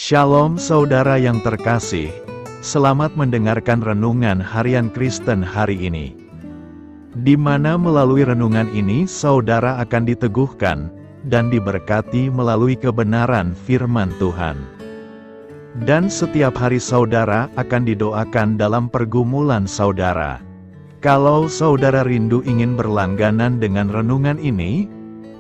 Shalom saudara yang terkasih, selamat mendengarkan renungan harian Kristen hari ini. Di mana melalui renungan ini saudara akan diteguhkan dan diberkati melalui kebenaran firman Tuhan. Dan setiap hari saudara akan didoakan dalam pergumulan saudara. Kalau saudara rindu ingin berlangganan dengan renungan ini,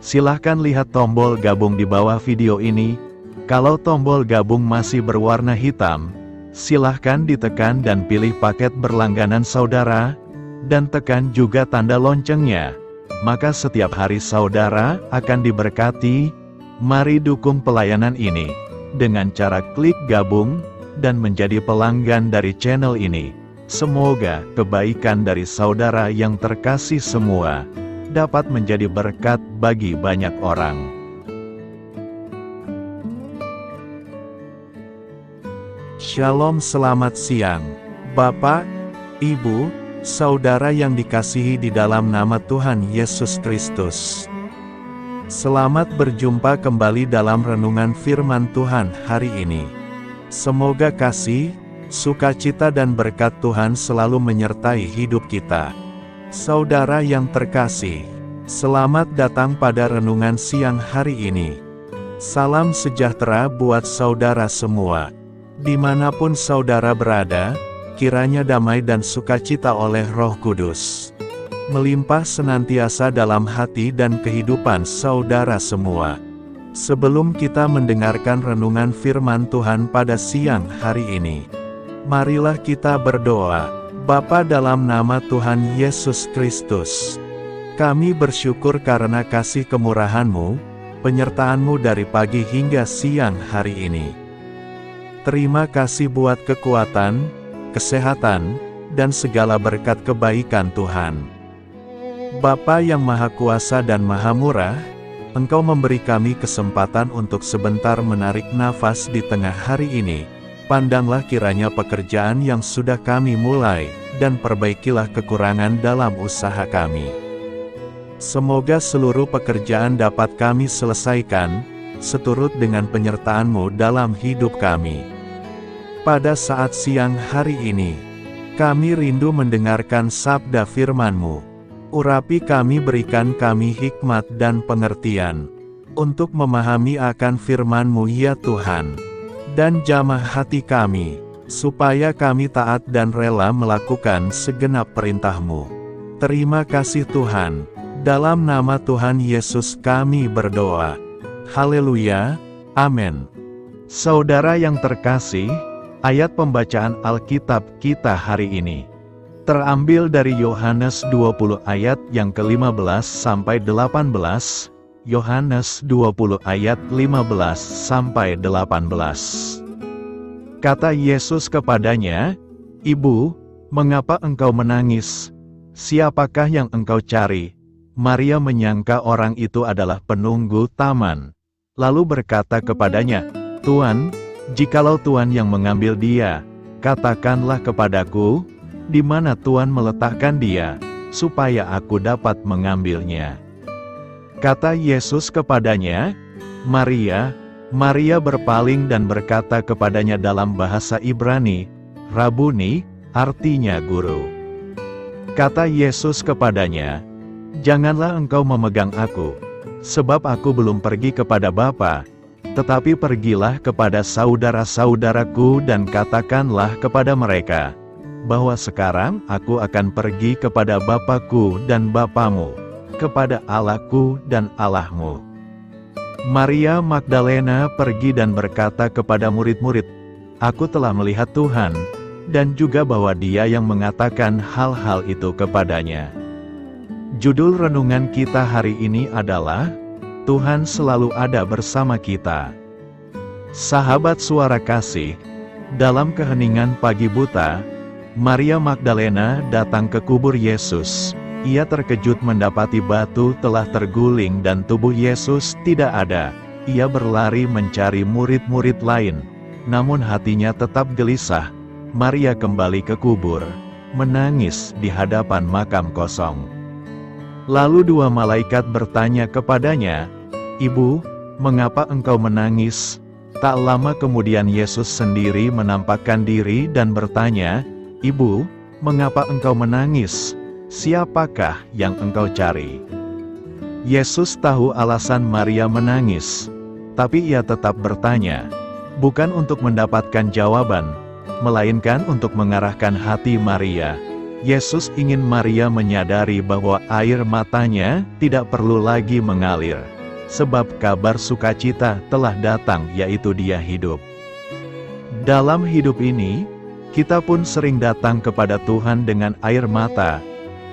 silahkan lihat tombol gabung di bawah video ini. Kalau tombol gabung masih berwarna hitam, silahkan ditekan dan pilih paket berlangganan saudara, dan tekan juga tanda loncengnya. Maka setiap hari saudara akan diberkati. Mari dukung pelayanan ini dengan cara klik gabung dan menjadi pelanggan dari channel ini. Semoga kebaikan dari saudara yang terkasih semua dapat menjadi berkat bagi banyak orang. Shalom, selamat siang, Bapak, Ibu, saudara yang dikasihi di dalam nama Tuhan Yesus Kristus. Selamat berjumpa kembali dalam renungan firman Tuhan hari ini. Semoga kasih, sukacita dan berkat Tuhan selalu menyertai hidup kita. Saudara yang terkasih, selamat datang pada renungan siang hari ini. Salam sejahtera buat saudara semua. Dimanapun saudara berada, kiranya damai dan sukacita oleh Roh Kudus melimpah senantiasa dalam hati dan kehidupan saudara semua. Sebelum kita mendengarkan renungan firman Tuhan pada siang hari ini, marilah kita berdoa. Bapa, dalam nama Tuhan Yesus Kristus, kami bersyukur karena kasih kemurahan-Mu, penyertaan-Mu dari pagi hingga siang hari ini. Terima kasih buat kekuatan, kesehatan, dan segala berkat kebaikan Tuhan. Bapa yang Maha Kuasa dan Maha Murah, Engkau memberi kami kesempatan untuk sebentar menarik nafas di tengah hari ini. Pandanglah kiranya pekerjaan yang sudah kami mulai, dan perbaikilah kekurangan dalam usaha kami. Semoga seluruh pekerjaan dapat kami selesaikan, seturut dengan penyertaan-Mu dalam hidup kami. Pada saat siang hari ini, kami rindu mendengarkan sabda firman-Mu. Urapi kami, berikan kami hikmat dan pengertian, untuk memahami akan firman-Mu ya Tuhan. Dan jamah hati kami, supaya kami taat dan rela melakukan segenap perintah-Mu. Terima kasih Tuhan, dalam nama Tuhan Yesus kami berdoa. Haleluya, amin. Saudara yang terkasih, ayat pembacaan Alkitab kita hari ini terambil dari Yohanes 20 ayat yang ke-15 sampai 18, Yohanes 20 ayat 15 sampai 18. Kata Yesus kepadanya, "Ibu, mengapa engkau menangis? Siapakah yang engkau cari?" Maria menyangka orang itu adalah penunggu taman, lalu berkata kepadanya, "Tuan, jikalau Tuan yang mengambil dia, katakanlah kepadaku, di mana Tuan meletakkan dia, supaya aku dapat mengambilnya." Kata Yesus kepadanya, "Maria." Maria berpaling dan berkata kepadanya dalam bahasa Ibrani, "Rabuni," artinya guru. Kata Yesus kepadanya, "Janganlah engkau memegang aku, sebab aku belum pergi kepada Bapa. Tetapi pergilah kepada saudara-saudaraku dan katakanlah kepada mereka, bahwa sekarang aku akan pergi kepada Bapakku dan Bapamu, kepada Allahku dan Allahmu." Maria Magdalena pergi dan berkata kepada murid-murid, "Aku telah melihat Tuhan," dan juga bahwa Dia yang mengatakan hal-hal itu kepadanya. Judul renungan kita hari ini adalah Tuhan selalu ada bersama kita. Sahabat suara kasih, dalam keheningan pagi buta, Maria Magdalena datang ke kubur Yesus. Ia terkejut mendapati batu telah terguling dan tubuh Yesus tidak ada. Ia berlari mencari murid-murid lain, namun hatinya tetap gelisah. Maria kembali ke kubur, menangis di hadapan makam kosong. Lalu dua malaikat bertanya kepadanya, "Ibu, mengapa engkau menangis?" Tak lama kemudian Yesus sendiri menampakkan diri dan bertanya, "Ibu, mengapa engkau menangis? Siapakah yang engkau cari?" Yesus tahu alasan Maria menangis, tapi ia tetap bertanya, bukan untuk mendapatkan jawaban, melainkan untuk mengarahkan hati Maria. Yesus ingin Maria menyadari bahwa air matanya tidak perlu lagi mengalir, sebab kabar sukacita telah datang, yaitu Dia hidup. Dalam hidup ini, kita pun sering datang kepada Tuhan dengan air mata.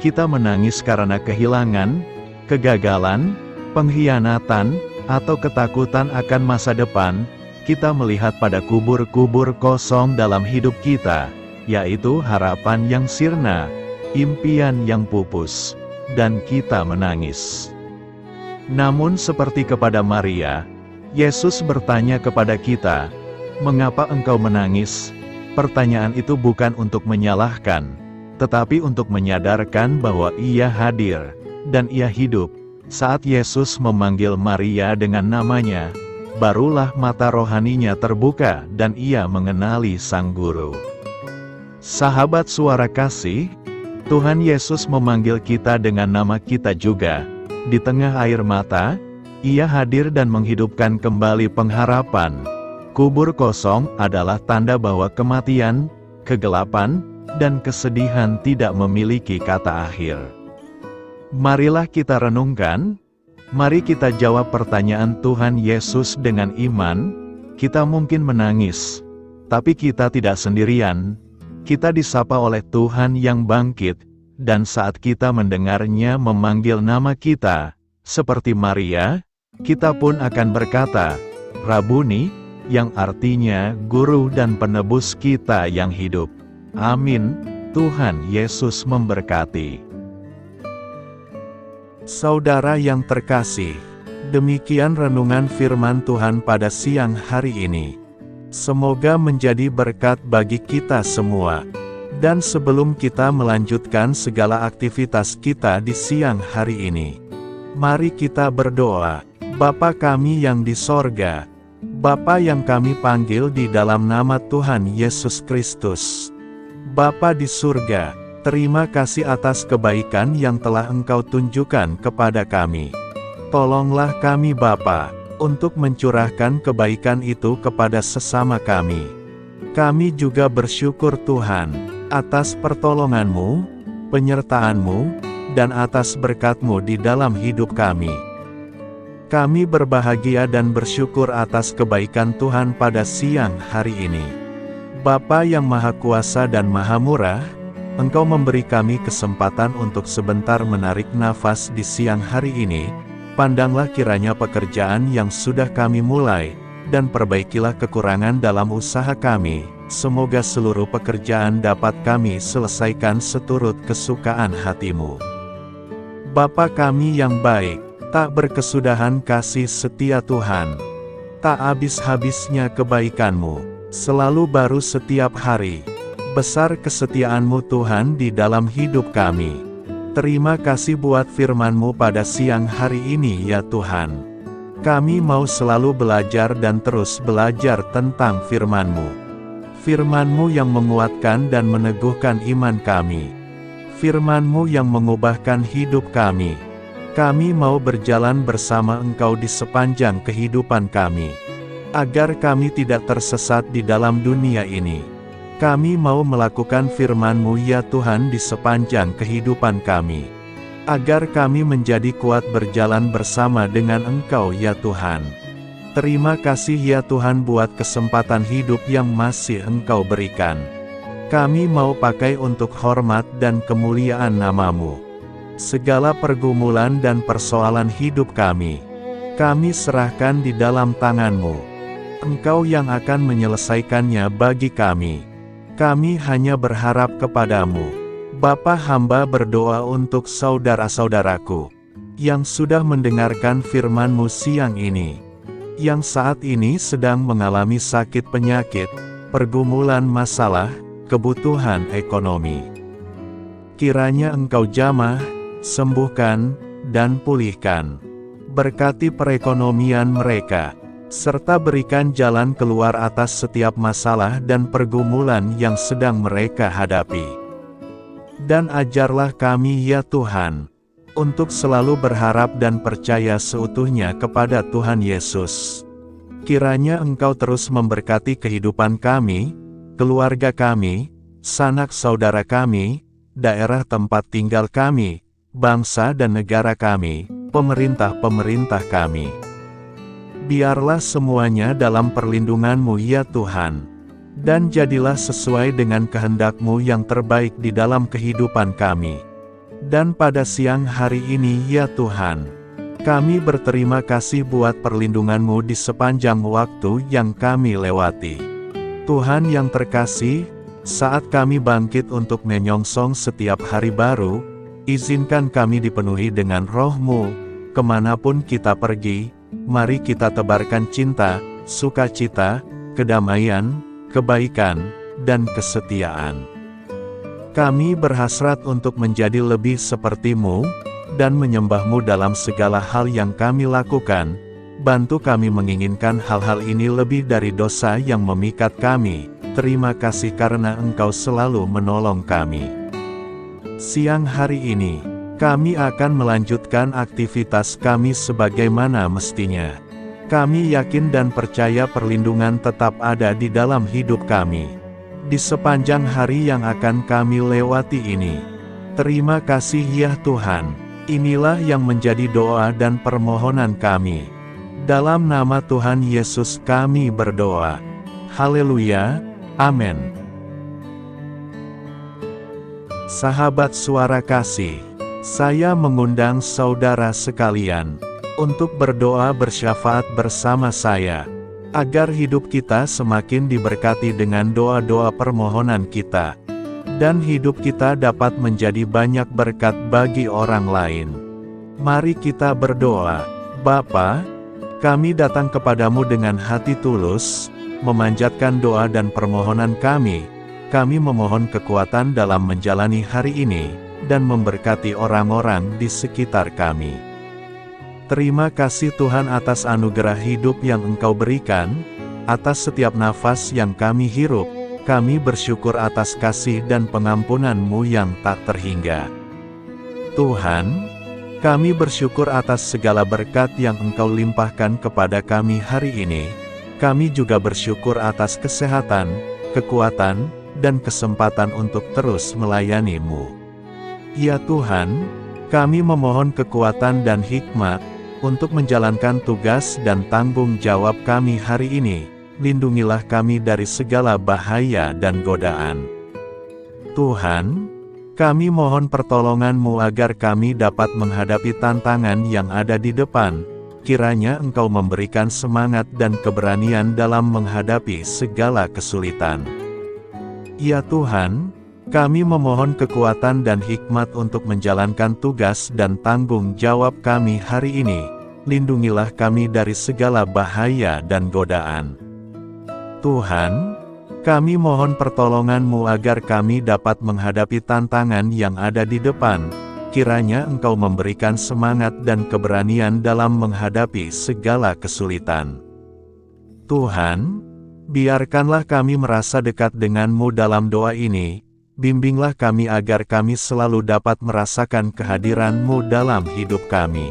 Kita menangis karena kehilangan, kegagalan, pengkhianatan, atau ketakutan akan masa depan. Kita melihat pada kubur-kubur kosong dalam hidup kita, yaitu harapan yang sirna, impian yang pupus, dan kita menangis. Namun seperti kepada Maria, Yesus bertanya kepada kita, "Mengapa engkau menangis?" Pertanyaan itu bukan untuk menyalahkan, tetapi untuk menyadarkan bahwa Ia hadir, dan Ia hidup. Saat Yesus memanggil Maria dengan namanya, barulah mata rohaninya terbuka dan ia mengenali Sang Guru. Sahabat Suara Kasih, Tuhan Yesus memanggil kita dengan nama kita juga. Di tengah air mata, Ia hadir dan menghidupkan kembali pengharapan. Kubur kosong adalah tanda bahwa kematian, kegelapan, dan kesedihan tidak memiliki kata akhir. Marilah kita renungkan. Mari kita jawab pertanyaan Tuhan Yesus dengan iman. Kita mungkin menangis, tapi kita tidak sendirian. Kita disapa oleh Tuhan yang bangkit, dan saat kita mendengarnya memanggil nama kita, seperti Maria, kita pun akan berkata, "Rabuni," yang artinya Guru dan Penebus kita yang hidup. Amin. Tuhan Yesus memberkati. Saudara yang terkasih, demikian renungan firman Tuhan pada siang hari ini. Semoga menjadi berkat bagi kita semua. Dan sebelum kita melanjutkan segala aktivitas kita di siang hari ini, mari kita berdoa. Bapa kami yang di sorga, Bapa yang kami panggil di dalam nama Tuhan Yesus Kristus. Bapa di surga, terima kasih atas kebaikan yang telah Engkau tunjukkan kepada kami. Tolonglah kami Bapa, untuk mencurahkan kebaikan itu kepada sesama kami. Kami juga bersyukur Tuhan, atas pertolongan-Mu, penyertaan-Mu, dan atas berkat-Mu di dalam hidup kami. Kami berbahagia dan bersyukur atas kebaikan Tuhan pada siang hari ini. Bapa yang Maha Kuasa dan Maha Murah, Engkau memberi kami kesempatan untuk sebentar menarik nafas di siang hari ini. Pandanglah kiranya pekerjaan yang sudah kami mulai, dan perbaikilah kekurangan dalam usaha kami. Semoga seluruh pekerjaan dapat kami selesaikan seturut kesukaan hati-Mu. Bapa kami yang baik, tak berkesudahan kasih setia Tuhan. Tak habis-habisnya kebaikan-Mu, selalu baru setiap hari. Besar kesetiaan-Mu Tuhan di dalam hidup kami. Terima kasih buat firman-Mu pada siang hari ini ya Tuhan. Kami mau selalu belajar dan terus belajar tentang firman-Mu. Firman-Mu yang menguatkan dan meneguhkan iman kami. Firman-Mu yang mengubahkan hidup kami. Kami mau berjalan bersama Engkau di sepanjang kehidupan kami, agar kami tidak tersesat di dalam dunia ini. Kami mau melakukan firman-Mu ya Tuhan di sepanjang kehidupan kami, agar kami menjadi kuat berjalan bersama dengan Engkau ya Tuhan. Terima kasih ya Tuhan buat kesempatan hidup yang masih Engkau berikan. Kami mau pakai untuk hormat dan kemuliaan nama-Mu. Segala pergumulan dan persoalan hidup kami serahkan di dalam tangan-Mu. Engkau yang akan menyelesaikannya bagi kami. Kami hanya berharap kepadamu. Bapa, hamba berdoa untuk saudara-saudaraku yang sudah mendengarkan firman-Mu siang ini, yang saat ini sedang mengalami sakit penyakit, pergumulan masalah, kebutuhan ekonomi. Kiranya Engkau jamah, sembuhkan, dan pulihkan. Berkati perekonomian mereka, serta berikan jalan keluar atas setiap masalah dan pergumulan yang sedang mereka hadapi. Dan ajarlah kami ya Tuhan, untuk selalu berharap dan percaya seutuhnya kepada Tuhan Yesus. Kiranya Engkau terus memberkati kehidupan kami, keluarga kami, sanak saudara kami, daerah tempat tinggal kami, bangsa dan negara kami, pemerintah-pemerintah kami. Biarlah semuanya dalam perlindungan-Mu ya Tuhan, dan jadilah sesuai dengan kehendak-Mu yang terbaik di dalam kehidupan kami. Dan pada siang hari ini ya Tuhan, kami berterima kasih buat perlindungan-Mu di sepanjang waktu yang kami lewati. Tuhan yang terkasih, saat kami bangkit untuk menyongsong setiap hari baru, izinkan kami dipenuhi dengan Roh-Mu, kemanapun kita pergi. Mari kita tebarkan cinta, sukacita, kedamaian, kebaikan, dan kesetiaan. Kami berhasrat untuk menjadi lebih seperti-Mu, dan menyembah-Mu dalam segala hal yang kami lakukan. Bantu kami menginginkan hal-hal ini lebih dari dosa yang memikat kami. Terima kasih karena Engkau selalu menolong kami. Siang hari ini, kami akan melanjutkan aktivitas kami sebagaimana mestinya. Kami yakin dan percaya perlindungan tetap ada di dalam hidup kami di sepanjang hari yang akan kami lewati ini. Terima kasih ya Tuhan. Inilah yang menjadi doa dan permohonan kami. Dalam nama Tuhan Yesus kami berdoa. Haleluya. Amin. Sahabat suara kasih, saya mengundang saudara sekalian untuk berdoa bersyafaat bersama saya, agar hidup kita semakin diberkati dengan doa-doa permohonan kita, dan hidup kita dapat menjadi banyak berkat bagi orang lain. Mari kita berdoa. Bapa, kami datang kepadamu dengan hati tulus, memanjatkan doa dan permohonan kami. Kami memohon kekuatan dalam menjalani hari ini, dan memberkati orang-orang di sekitar kami. Terima kasih Tuhan atas anugerah hidup yang Engkau berikan, atas setiap nafas yang kami hirup. Kami bersyukur atas kasih dan pengampunan-Mu yang tak terhingga. Tuhan, kami bersyukur atas segala berkat yang Engkau limpahkan kepada kami hari ini. Kami juga bersyukur atas kesehatan, kekuatan, dan kesempatan untuk terus melayani-Mu. Ya Tuhan, kami memohon kekuatan dan hikmat untuk menjalankan tugas dan tanggung jawab kami hari ini. Lindungilah kami dari segala bahaya dan godaan. Tuhan, kami mohon pertolongan-Mu agar kami dapat menghadapi tantangan yang ada di depan. Kiranya Engkau memberikan semangat dan keberanian dalam menghadapi segala kesulitan. Ya Tuhan, kami memohon kekuatan dan hikmat untuk menjalankan tugas dan tanggung jawab kami hari ini. Lindungilah kami dari segala bahaya dan godaan. Tuhan, kami mohon pertolongan-Mu agar kami dapat menghadapi tantangan yang ada di depan. Kiranya Engkau memberikan semangat dan keberanian dalam menghadapi segala kesulitan. Tuhan, biarkanlah kami merasa dekat dengan-Mu dalam doa ini. Bimbinglah kami agar kami selalu dapat merasakan kehadiran-Mu dalam hidup kami.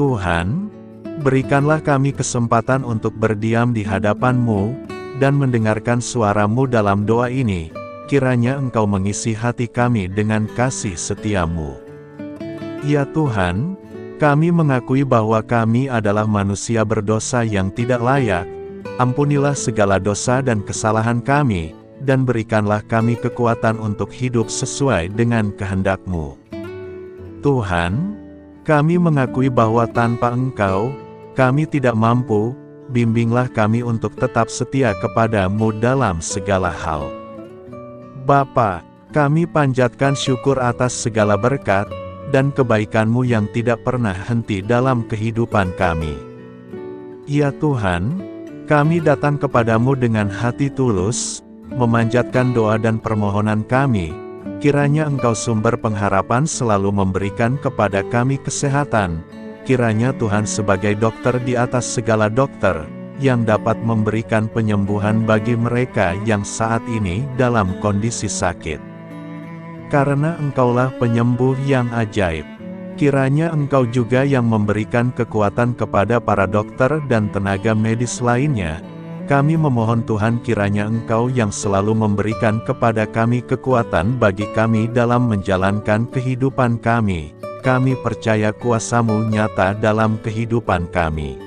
Tuhan, berikanlah kami kesempatan untuk berdiam di hadapan-Mu, dan mendengarkan suara-Mu dalam doa ini. Kiranya Engkau mengisi hati kami dengan kasih setia-Mu. Ya Tuhan, kami mengakui bahwa kami adalah manusia berdosa yang tidak layak. Ampunilah segala dosa dan kesalahan kami, dan berikanlah kami kekuatan untuk hidup sesuai dengan kehendak-Mu. Tuhan, kami mengakui bahwa tanpa Engkau, kami tidak mampu. Bimbinglah kami untuk tetap setia kepada-Mu dalam segala hal. Bapa, kami panjatkan syukur atas segala berkat dan kebaikan-Mu yang tidak pernah henti dalam kehidupan kami. Ya Tuhan, kami datang kepadamu dengan hati tulus, memanjatkan doa dan permohonan kami. Kiranya Engkau sumber pengharapan selalu memberikan kepada kami kesehatan, kiranya Tuhan sebagai dokter di atas segala dokter, yang dapat memberikan penyembuhan bagi mereka yang saat ini dalam kondisi sakit. Karena Engkaulah penyembuh yang ajaib, kiranya Engkau juga yang memberikan kekuatan kepada para dokter dan tenaga medis lainnya. Kami memohon Tuhan, kiranya Engkau yang selalu memberikan kepada kami kekuatan bagi kami dalam menjalankan kehidupan kami. Kami percaya kuasa-Mu nyata dalam kehidupan kami.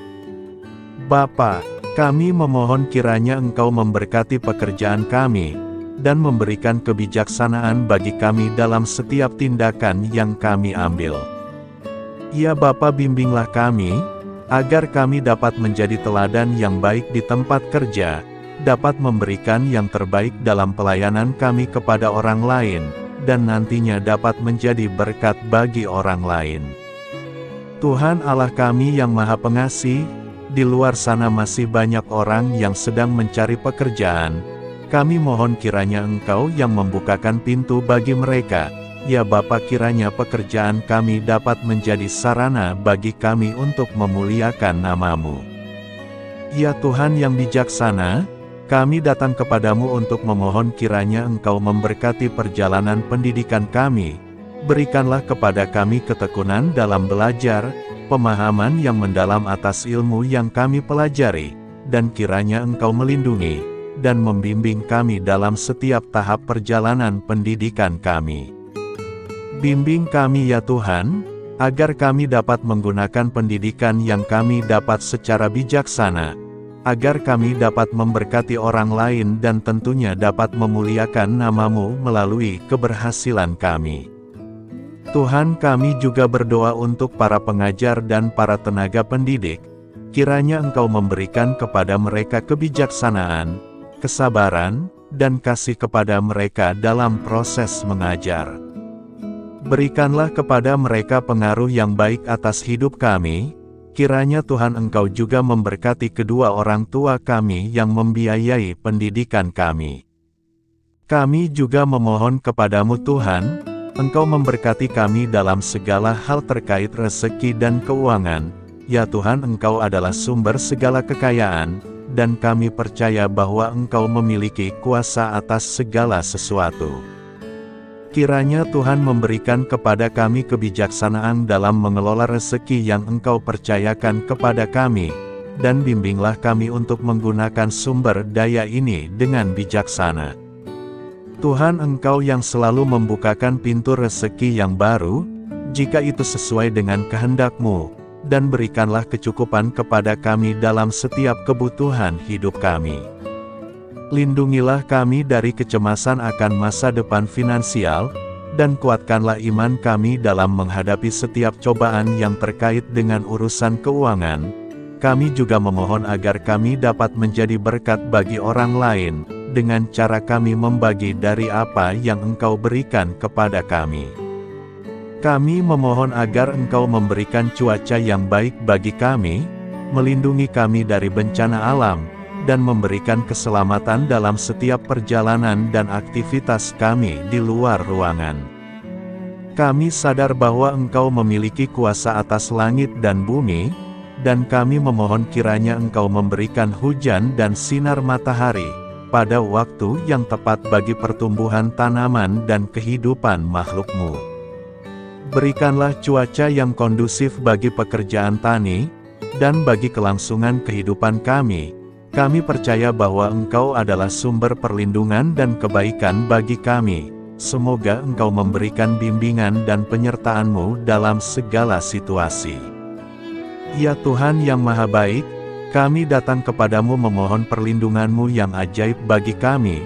Bapa, kami memohon kiranya Engkau memberkati pekerjaan kami, dan memberikan kebijaksanaan bagi kami dalam setiap tindakan yang kami ambil. Ya Bapa, bimbinglah kami, agar kami dapat menjadi teladan yang baik di tempat kerja, dapat memberikan yang terbaik dalam pelayanan kami kepada orang lain, dan nantinya dapat menjadi berkat bagi orang lain. Tuhan Allah kami yang Maha Pengasih, di luar sana masih banyak orang yang sedang mencari pekerjaan. Kami mohon kiranya Engkau yang membukakan pintu bagi mereka. Ya Bapa, kiranya pekerjaan kami dapat menjadi sarana bagi kami untuk memuliakan nama-Mu. Ya Tuhan yang bijaksana, kami datang kepadamu untuk memohon kiranya Engkau memberkati perjalanan pendidikan kami. Berikanlah kepada kami ketekunan dalam belajar, pemahaman yang mendalam atas ilmu yang kami pelajari, dan kiranya Engkau melindungi dan membimbing kami dalam setiap tahap perjalanan pendidikan kami. Bimbing kami ya Tuhan, agar kami dapat menggunakan pendidikan yang kami dapat secara bijaksana, agar kami dapat memberkati orang lain dan tentunya dapat memuliakan nama-Mu melalui keberhasilan kami. Tuhan, kami juga berdoa untuk para pengajar dan para tenaga pendidik, kiranya Engkau memberikan kepada mereka kebijaksanaan, kesabaran, dan kasih kepada mereka dalam proses mengajar. Berikanlah kepada mereka pengaruh yang baik atas hidup kami. Kiranya Tuhan Engkau juga memberkati kedua orang tua kami yang membiayai pendidikan kami. Kami juga memohon kepadamu Tuhan, Engkau memberkati kami dalam segala hal terkait rezeki dan keuangan. Ya Tuhan, Engkau adalah sumber segala kekayaan, dan kami percaya bahwa Engkau memiliki kuasa atas segala sesuatu. Kiranya Tuhan memberikan kepada kami kebijaksanaan dalam mengelola rezeki yang Engkau percayakan kepada kami, dan bimbinglah kami untuk menggunakan sumber daya ini dengan bijaksana. Tuhan, Engkau yang selalu membukakan pintu rezeki yang baru, jika itu sesuai dengan kehendak-Mu, dan berikanlah kecukupan kepada kami dalam setiap kebutuhan hidup kami. Lindungilah kami dari kecemasan akan masa depan finansial, dan kuatkanlah iman kami dalam menghadapi setiap cobaan yang terkait dengan urusan keuangan. Kami juga memohon agar kami dapat menjadi berkat bagi orang lain, dengan cara kami membagi dari apa yang Engkau berikan kepada kami. Kami memohon agar Engkau memberikan cuaca yang baik bagi kami, melindungi kami dari bencana alam, dan memberikan keselamatan dalam setiap perjalanan dan aktivitas kami di luar ruangan. Kami sadar bahwa Engkau memiliki kuasa atas langit dan bumi, dan kami memohon kiranya Engkau memberikan hujan dan sinar matahari pada waktu yang tepat bagi pertumbuhan tanaman dan kehidupan makhluk-Mu. Berikanlah cuaca yang kondusif bagi pekerjaan tani, dan bagi kelangsungan kehidupan kami. Kami percaya bahwa Engkau adalah sumber perlindungan dan kebaikan bagi kami. Semoga Engkau memberikan bimbingan dan penyertaan-Mu dalam segala situasi. Ya Tuhan yang Maha Baik, kami datang kepadamu memohon perlindungan-Mu yang ajaib bagi kami.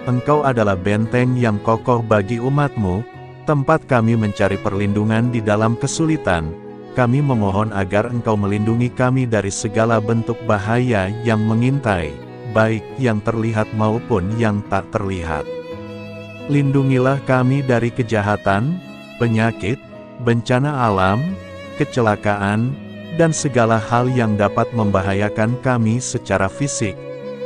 Engkau adalah benteng yang kokoh bagi umat-Mu, tempat kami mencari perlindungan di dalam kesulitan. Kami memohon agar Engkau melindungi kami dari segala bentuk bahaya yang mengintai, baik yang terlihat maupun yang tak terlihat. Lindungilah kami dari kejahatan, penyakit, bencana alam, kecelakaan, dan segala hal yang dapat membahayakan kami secara fisik,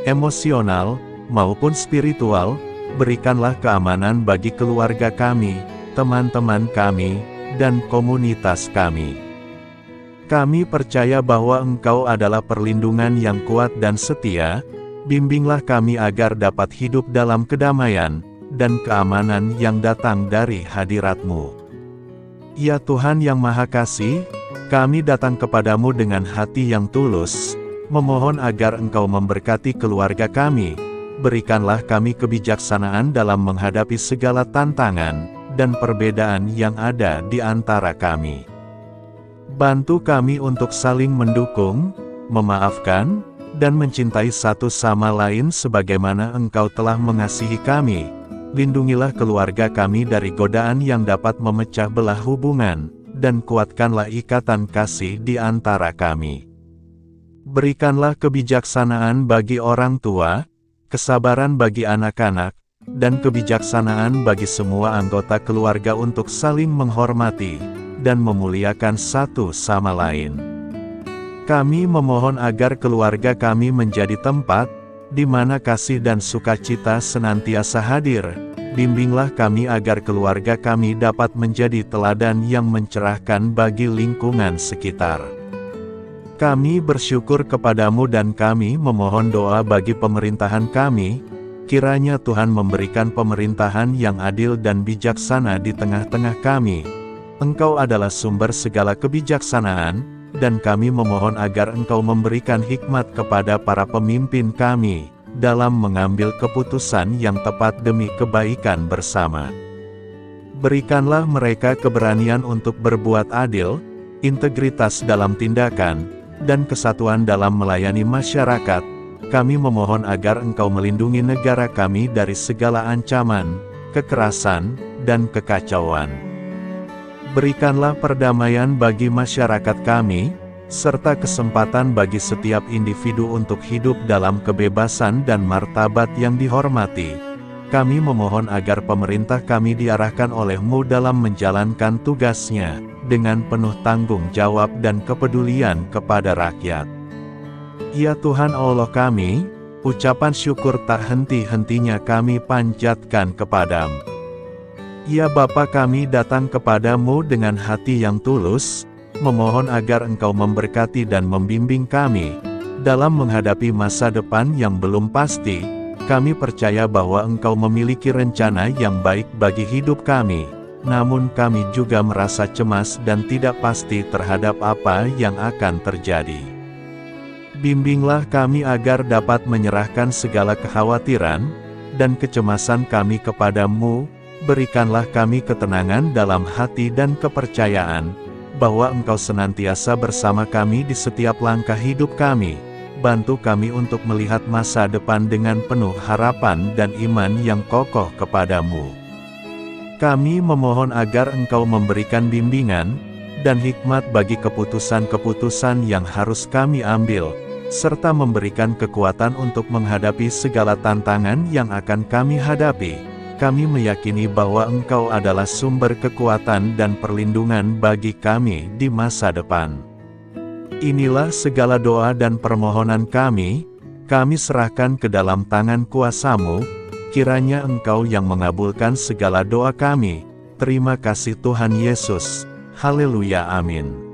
emosional, maupun spiritual. Berikanlah keamanan bagi keluarga kami, teman-teman kami, dan komunitas kami. Kami percaya bahwa Engkau adalah perlindungan yang kuat dan setia. Bimbinglah kami agar dapat hidup dalam kedamaian dan keamanan yang datang dari hadirat-Mu. Ya Tuhan yang Maha Kasih, kami datang kepadamu dengan hati yang tulus, memohon agar Engkau memberkati keluarga kami. Berikanlah kami kebijaksanaan dalam menghadapi segala tantangan dan perbedaan yang ada di antara kami. Bantu kami untuk saling mendukung, memaafkan, dan mencintai satu sama lain sebagaimana Engkau telah mengasihi kami. Lindungilah keluarga kami dari godaan yang dapat memecah belah hubungan, dan kuatkanlah ikatan kasih di antara kami. Berikanlah kebijaksanaan bagi orang tua, kesabaran bagi anak-anak, dan kebijaksanaan bagi semua anggota keluarga untuk saling menghormati dan memuliakan satu sama lain. Kami memohon agar keluarga kami menjadi tempat di mana kasih dan sukacita senantiasa hadir. Bimbinglah kami agar keluarga kami dapat menjadi teladan yang mencerahkan bagi lingkungan sekitar. Kami bersyukur kepadamu dan kami memohon doa bagi pemerintahan kami. Kiranya Tuhan memberikan pemerintahan yang adil dan bijaksana di tengah-tengah kami. Engkau adalah sumber segala kebijaksanaan, dan kami memohon agar Engkau memberikan hikmat kepada para pemimpin kami, dalam mengambil keputusan yang tepat demi kebaikan bersama. Berikanlah mereka keberanian untuk berbuat adil, integritas dalam tindakan, dan kesatuan dalam melayani masyarakat. Kami memohon agar Engkau melindungi negara kami dari segala ancaman, kekerasan, dan kekacauan. Berikanlah perdamaian bagi masyarakat kami, serta kesempatan bagi setiap individu untuk hidup dalam kebebasan dan martabat yang dihormati. Kami memohon agar pemerintah kami diarahkan oleh-Mu dalam menjalankan tugasnya, dengan penuh tanggung jawab dan kepedulian kepada rakyat. Ya Tuhan Allah kami, ucapan syukur tak henti-hentinya kami panjatkan kepadamu. Ya Bapa, kami datang kepadamu dengan hati yang tulus, memohon agar Engkau memberkati dan membimbing kami, dalam menghadapi masa depan yang belum pasti. Kami percaya bahwa Engkau memiliki rencana yang baik bagi hidup kami, namun kami juga merasa cemas dan tidak pasti terhadap apa yang akan terjadi. Bimbinglah kami agar dapat menyerahkan segala kekhawatiran dan kecemasan kami kepadamu. Berikanlah kami ketenangan dalam hati dan kepercayaan, bahwa Engkau senantiasa bersama kami di setiap langkah hidup kami. Bantu kami untuk melihat masa depan dengan penuh harapan dan iman yang kokoh kepadamu. Kami memohon agar Engkau memberikan bimbingan dan hikmat bagi keputusan-keputusan yang harus kami ambil, serta memberikan kekuatan untuk menghadapi segala tantangan yang akan kami hadapi. Kami meyakini bahwa Engkau adalah sumber kekuatan dan perlindungan bagi kami di masa depan. Inilah segala doa dan permohonan kami serahkan ke dalam tangan kuasa-Mu. Kiranya Engkau yang mengabulkan segala doa kami. Terima kasih Tuhan Yesus. Haleluya, amin.